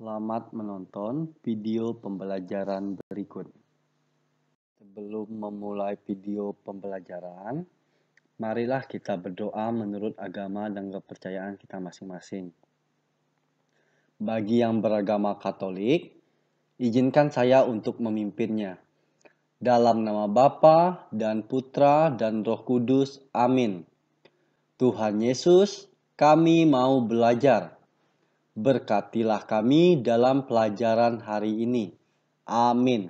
Selamat menonton video pembelajaran berikut. Sebelum memulai video pembelajaran, marilah kita berdoa menurut agama dan kepercayaan kita masing-masing. Bagi yang beragama Katolik, izinkan saya untuk memimpinnya. Dalam nama Bapa dan Putra dan Roh Kudus, amin. Tuhan Yesus, kami mau belajar. Berkatilah kami dalam pelajaran hari ini. Amin.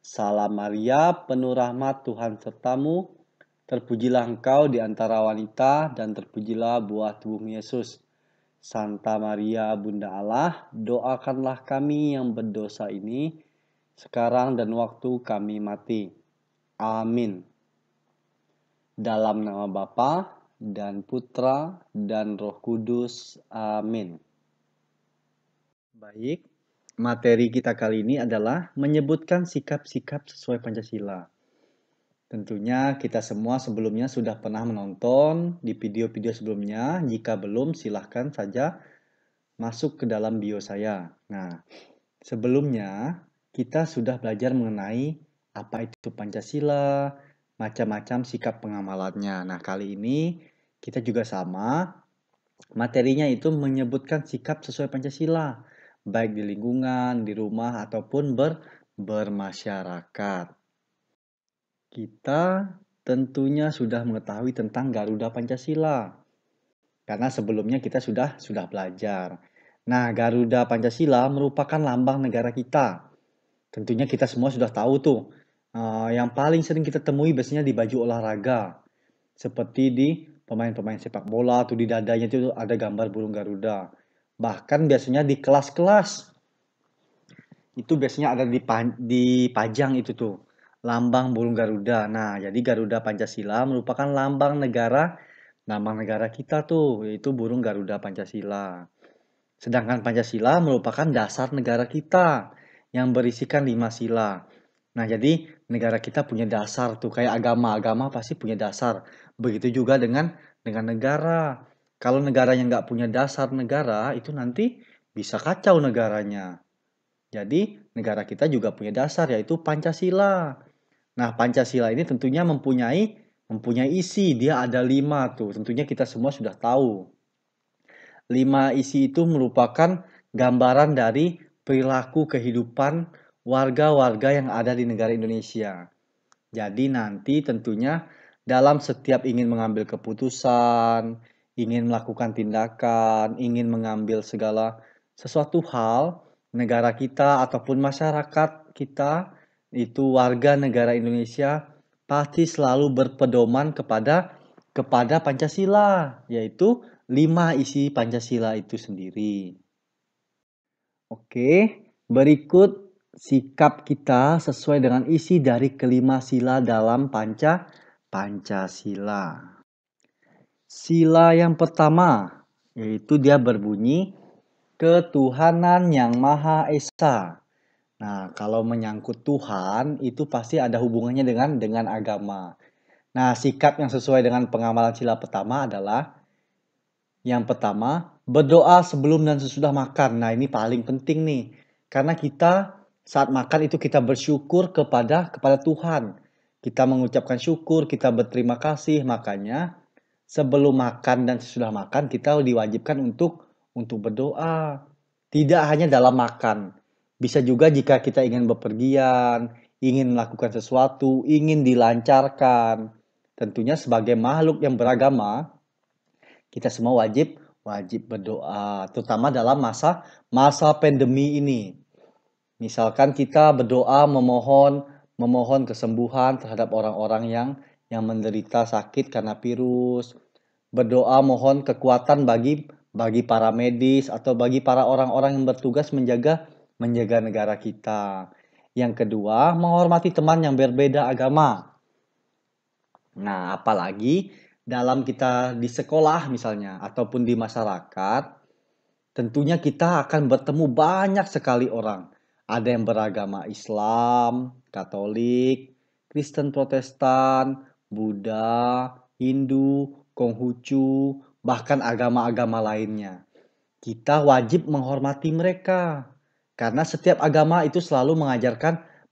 Salam Maria, penuh rahmat Tuhan sertamu. Terpujilah engkau di antara wanita dan terpujilah buah tubuhmu Yesus. Santa Maria, Bunda Allah, doakanlah kami yang berdosa ini, sekarang dan waktu kami mati. Amin. Dalam nama Bapa dan Putra dan Roh Kudus. Amin. Baik, materi kita kali ini adalah menyebutkan sikap-sikap sesuai Pancasila. Tentunya kita semua sebelumnya sudah pernah menonton di video-video sebelumnya. Jika belum, silahkan saja masuk ke dalam bio saya. Nah, sebelumnya kita sudah belajar mengenai apa itu Pancasila, macam-macam sikap pengamalannya. Nah, kali ini kita juga sama. Materinya itu menyebutkan sikap sesuai Pancasila, baik di lingkungan, di rumah, ataupun bermasyarakat. Kita tentunya sudah mengetahui tentang Garuda Pancasila, karena sebelumnya kita sudah belajar. Nah, Garuda Pancasila merupakan lambang negara kita. Tentunya kita semua sudah tahu tuh, yang paling sering kita temui biasanya di baju olahraga, seperti di pemain-pemain sepak bola tuh di dadanya itu ada gambar burung Garuda. Bahkan biasanya di kelas-kelas itu biasanya ada dipajang itu tuh lambang burung Garuda. Nah, jadi Garuda Pancasila merupakan lambang negara kita tuh, yaitu burung Garuda Pancasila. Sedangkan Pancasila merupakan dasar negara kita yang berisikan 5 sila. Nah, jadi negara kita punya dasar tuh, kayak agama pasti punya dasar. Begitu juga dengan negara. Kalau negaranya nggak punya dasar negara, itu nanti bisa kacau negaranya. Jadi negara kita juga punya dasar, yaitu Pancasila. Nah, Pancasila ini tentunya mempunyai isi, dia ada 5 tuh. Tentunya kita semua sudah tahu. 5 isi itu merupakan gambaran dari perilaku kehidupan warga-warga yang ada di negara Indonesia. Jadi nanti tentunya dalam setiap ingin mengambil keputusan, ingin melakukan tindakan, ingin mengambil segala sesuatu hal, negara kita ataupun masyarakat kita, itu warga negara Indonesia pasti selalu berpedoman kepada Pancasila, yaitu 5 isi Pancasila itu sendiri. Oke, berikut sikap kita sesuai dengan isi dari kelima sila dalam Pancasila. Sila yang pertama, yaitu dia berbunyi ketuhanan yang Maha Esa. Nah, kalau menyangkut Tuhan, itu pasti ada hubungannya dengan agama. Nah, sikap yang sesuai dengan pengamalan sila pertama adalah yang pertama, berdoa sebelum dan sesudah makan. Nah, ini paling penting nih. Karena kita saat makan itu kita bersyukur kepada Tuhan. Kita mengucapkan syukur, kita berterima kasih. Makanya sebelum makan dan sesudah makan kita diwajibkan untuk berdoa. Tidak hanya dalam makan. Bisa juga jika kita ingin bepergian, ingin melakukan sesuatu, ingin dilancarkan. Tentunya sebagai makhluk yang beragama, kita semua wajib berdoa, terutama dalam masa pandemi ini. Misalkan kita berdoa memohon kesembuhan terhadap orang-orang yang menderita sakit karena virus. Berdoa mohon kekuatan bagi para medis atau bagi para orang-orang yang bertugas menjaga negara kita. Yang kedua, menghormati teman yang berbeda agama. Nah, apalagi dalam kita di sekolah misalnya ataupun di masyarakat, tentunya kita akan bertemu banyak sekali orang. Ada yang beragama Islam, Katolik, Kristen Protestan, Buddha, Hindu, Konghucu, bahkan agama-agama lainnya. Kita wajib menghormati mereka. Karena setiap agama itu selalu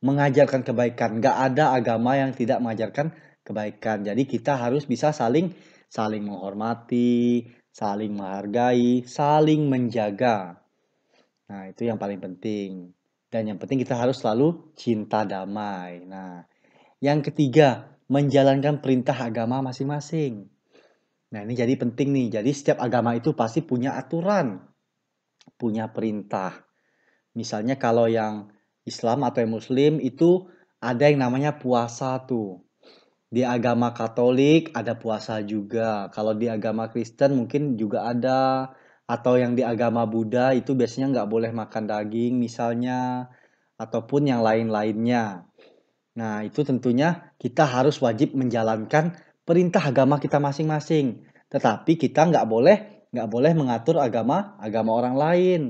mengajarkan kebaikan. Nggak ada agama yang tidak mengajarkan kebaikan. Jadi kita harus bisa saling menghormati, saling menghargai, saling menjaga. Nah, itu yang paling penting. Dan yang penting kita harus selalu cinta damai. Nah, yang ketiga, menjalankan perintah agama masing-masing. Nah, ini jadi penting nih. Jadi setiap agama itu pasti punya aturan, punya perintah. Misalnya kalau yang Islam atau yang Muslim itu ada yang namanya puasa tuh. Di agama Katolik ada puasa juga. Kalau di agama Kristen mungkin juga ada. Atau yang di agama Buddha itu biasanya nggak boleh makan daging misalnya. Ataupun yang lain-lainnya. Nah, itu tentunya kita harus wajib menjalankan perintah agama kita masing-masing. Tetapi kita nggak boleh mengatur agama orang lain.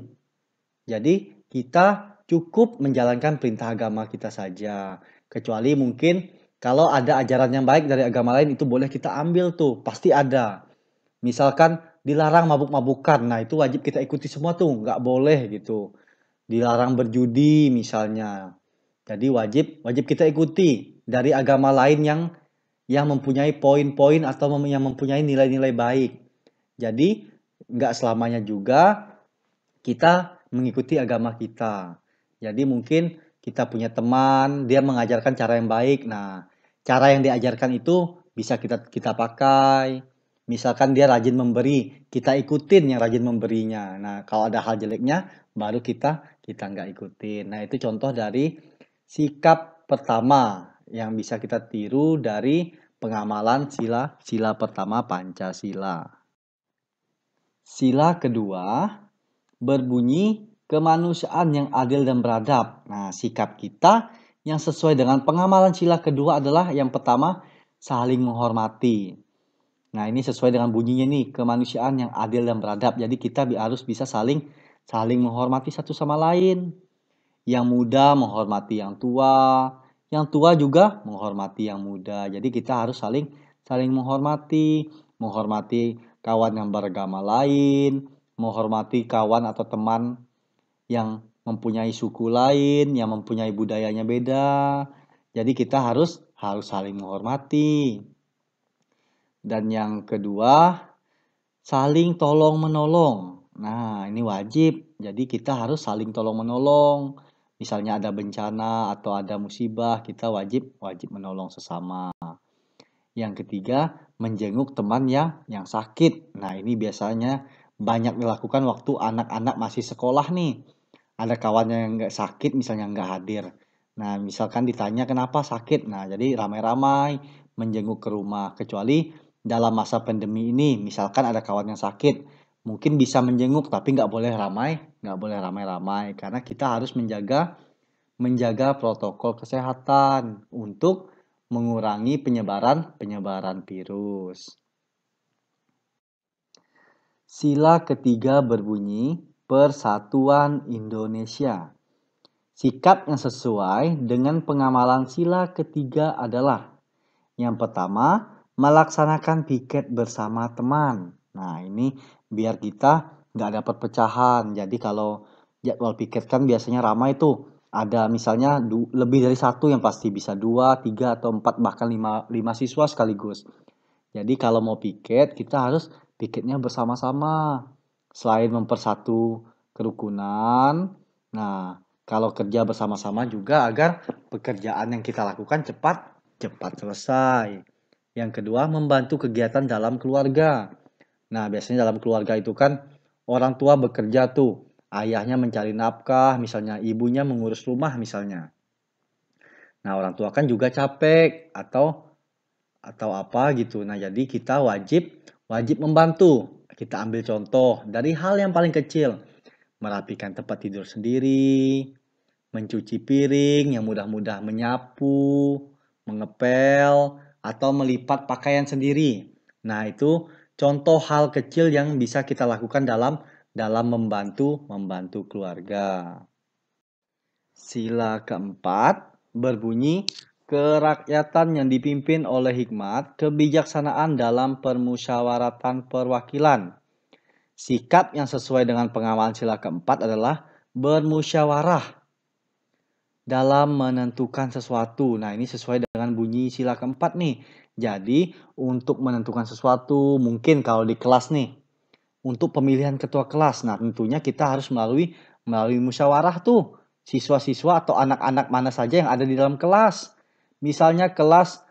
Jadi kita cukup menjalankan perintah agama kita saja. Kecuali mungkin kalau ada ajaran yang baik dari agama lain itu boleh kita ambil tuh, pasti ada. Misalkan dilarang mabuk-mabukan, nah itu wajib kita ikuti semua tuh, nggak boleh gitu. Dilarang berjudi misalnya. Jadi wajib kita ikuti dari agama lain yang mempunyai poin-poin atau yang mempunyai nilai-nilai baik. Jadi nggak selamanya juga kita mengikuti agama kita. Jadi mungkin kita punya teman, dia mengajarkan cara yang baik. Nah, cara yang diajarkan itu bisa kita pakai. Misalkan dia rajin memberi, kita ikutin yang rajin memberinya. Nah, kalau ada hal jeleknya, baru kita nggak ikutin. Nah, itu contoh dari sikap pertama yang bisa kita tiru dari pengamalan sila pertama Pancasila. Sila kedua berbunyi kemanusiaan yang adil dan beradab. Nah, sikap kita yang sesuai dengan pengamalan sila kedua adalah yang pertama, saling menghormati. Nah, ini sesuai dengan bunyinya nih, kemanusiaan yang adil dan beradab. Jadi kita harus bisa saling menghormati satu sama lain. Yang muda menghormati yang tua juga menghormati yang muda. Jadi kita harus saling menghormati kawan yang beragama lain, menghormati kawan atau teman yang mempunyai suku lain, yang mempunyai budayanya beda. Jadi kita harus saling menghormati. Dan yang kedua, saling tolong-menolong. Nah, ini wajib. Jadi kita harus saling tolong-menolong. Misalnya ada bencana atau ada musibah, kita wajib menolong sesama. Yang ketiga, menjenguk teman yang sakit. Nah, ini biasanya banyak dilakukan waktu anak-anak masih sekolah nih. Ada kawan yang nggak sakit, misalnya nggak hadir. Nah, misalkan ditanya kenapa sakit. Nah, jadi ramai-ramai menjenguk ke rumah. Kecuali dalam masa pandemi ini, misalkan ada kawan yang sakit, mungkin bisa menjenguk, tapi nggak boleh ramai-ramai. Karena kita harus menjaga protokol kesehatan untuk mengurangi penyebaran virus. Sila ketiga berbunyi Persatuan Indonesia. Sikap yang sesuai dengan pengamalan sila ketiga adalah yang pertama, melaksanakan piket bersama teman. Nah, ini biar kita nggak dapat pecahan. Jadi kalau jadwal piket kan biasanya ramai tuh. Ada misalnya lebih dari satu yang pasti bisa 2, 3, atau 4, bahkan 5 siswa sekaligus. Jadi kalau mau piket, kita harus piketnya bersama-sama. Selain mempersatu kerukunan, nah kalau kerja bersama-sama juga agar pekerjaan yang kita lakukan cepat selesai. Yang kedua, membantu kegiatan dalam keluarga. Nah, biasanya dalam keluarga itu kan orang tua bekerja tuh. Ayahnya mencari nafkah, misalnya ibunya mengurus rumah misalnya. Nah, orang tua kan juga capek atau apa gitu. Nah, jadi kita wajib membantu. Kita ambil contoh dari hal yang paling kecil. Merapikan tempat tidur sendiri, mencuci piring, yang mudah-mudah menyapu, mengepel, atau melipat pakaian sendiri. Nah, itu contoh hal kecil yang bisa kita lakukan dalam membantu keluarga. Sila keempat berbunyi kerakyatan yang dipimpin oleh hikmat, kebijaksanaan dalam permusyawaratan perwakilan. Sikap yang sesuai dengan pengamalan sila keempat adalah bermusyawarah dalam menentukan sesuatu. Nah, ini sesuai dengan bunyi sila keempat nih. Jadi, untuk menentukan sesuatu, mungkin kalau di kelas nih, untuk pemilihan ketua kelas. Nah, tentunya kita harus melalui musyawarah tuh. Siswa-siswa atau anak-anak mana saja yang ada di dalam kelas. Misalnya kelas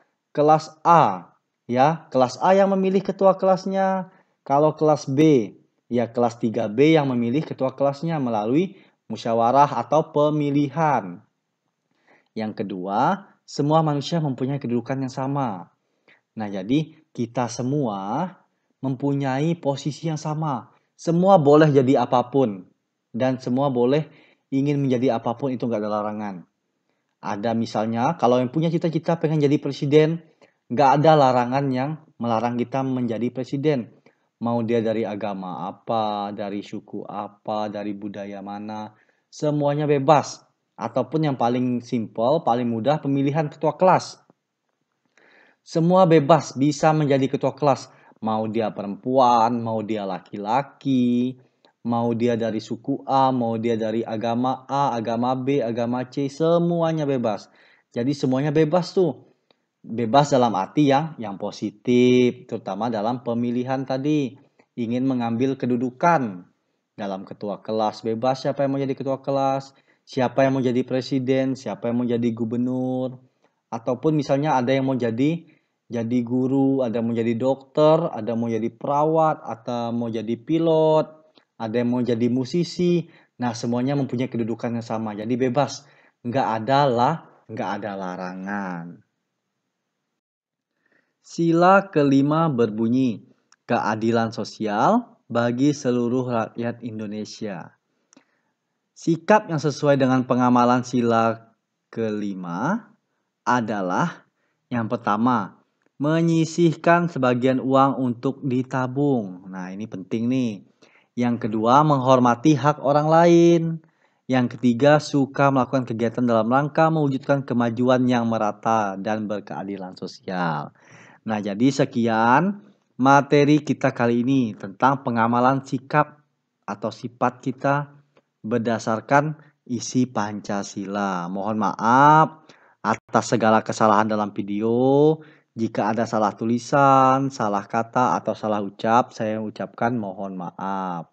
A, ya, kelas A yang memilih ketua kelasnya. Kalau kelas B, ya kelas 3B yang memilih ketua kelasnya melalui musyawarah atau pemilihan. Yang kedua, semua manusia mempunyai kedudukan yang sama. Nah, jadi kita semua mempunyai posisi yang sama. Semua boleh jadi apapun. Dan semua boleh ingin menjadi apapun, itu nggak ada larangan. Ada misalnya, kalau yang punya cita-cita pengen jadi presiden, nggak ada larangan yang melarang kita menjadi presiden. Mau dia dari agama apa, dari suku apa, dari budaya mana, semuanya bebas. Ataupun yang paling simpel, paling mudah, pemilihan ketua kelas. Semua bebas bisa menjadi ketua kelas. Mau dia perempuan, mau dia laki-laki, mau dia dari suku A, mau dia dari agama A, agama B, agama C, semuanya bebas. Jadi semuanya bebas tuh. Bebas dalam arti yang positif, terutama dalam pemilihan tadi. Ingin mengambil kedudukan dalam ketua kelas, bebas siapa yang mau jadi ketua kelas, siapa yang mau jadi presiden, siapa yang mau jadi gubernur, ataupun misalnya ada yang mau jadi guru, ada yang mau jadi dokter, ada yang mau jadi perawat, atau mau jadi pilot, ada yang mau jadi musisi. Nah, semuanya mempunyai kedudukan yang sama. Jadi bebas, nggak ada larangan. Sila kelima berbunyi, keadilan sosial bagi seluruh rakyat Indonesia. Sikap yang sesuai dengan pengamalan sila kelima adalah yang pertama, menyisihkan sebagian uang untuk ditabung. Nah, ini penting nih. Yang kedua, menghormati hak orang lain. Yang ketiga, suka melakukan kegiatan dalam rangka mewujudkan kemajuan yang merata dan berkeadilan sosial. Nah, jadi sekian materi kita kali ini tentang pengamalan sikap atau sifat kita berdasarkan isi Pancasila. Mohon maaf atas segala kesalahan dalam video. Jika ada salah tulisan, salah kata, atau salah ucap, saya ucapkan mohon maaf.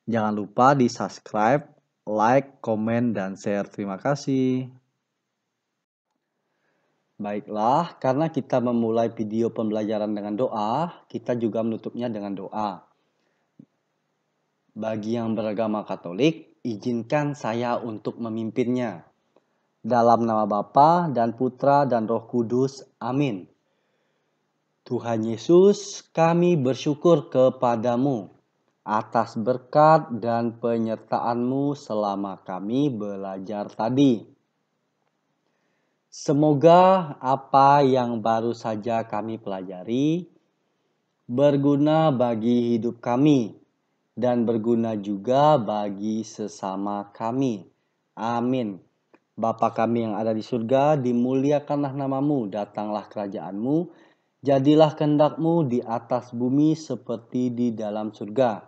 Jangan lupa di subscribe, like, komen, dan share. Terima kasih. Baiklah, karena kita memulai video pembelajaran dengan doa, kita juga menutupnya dengan doa. Bagi yang beragama Katolik, izinkan saya untuk memimpinnya. Dalam nama Bapa dan Putra dan Roh Kudus. Amin. Tuhan Yesus, kami bersyukur kepadamu atas berkat dan penyertaan-Mu selama kami belajar tadi. Semoga apa yang baru saja kami pelajari berguna bagi hidup kami dan berguna juga bagi sesama kami. Amin. Bapa kami yang ada di surga, dimuliakanlah namamu, datanglah kerajaan-Mu, jadilah kehendak-Mu di atas bumi seperti di dalam surga.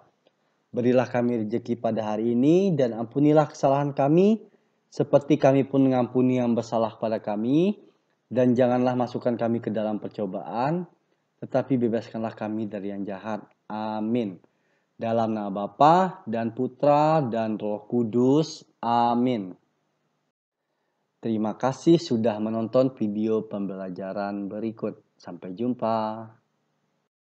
Berilah kami rezeki pada hari ini dan ampunilah kesalahan kami, seperti kami pun mengampuni yang bersalah pada kami. Dan janganlah masukkan kami ke dalam percobaan, tetapi bebaskanlah kami dari yang jahat. Amin. Dalam nama Bapa dan Putra dan Roh Kudus. Amin. Terima kasih sudah menonton video pembelajaran berikut. Sampai jumpa.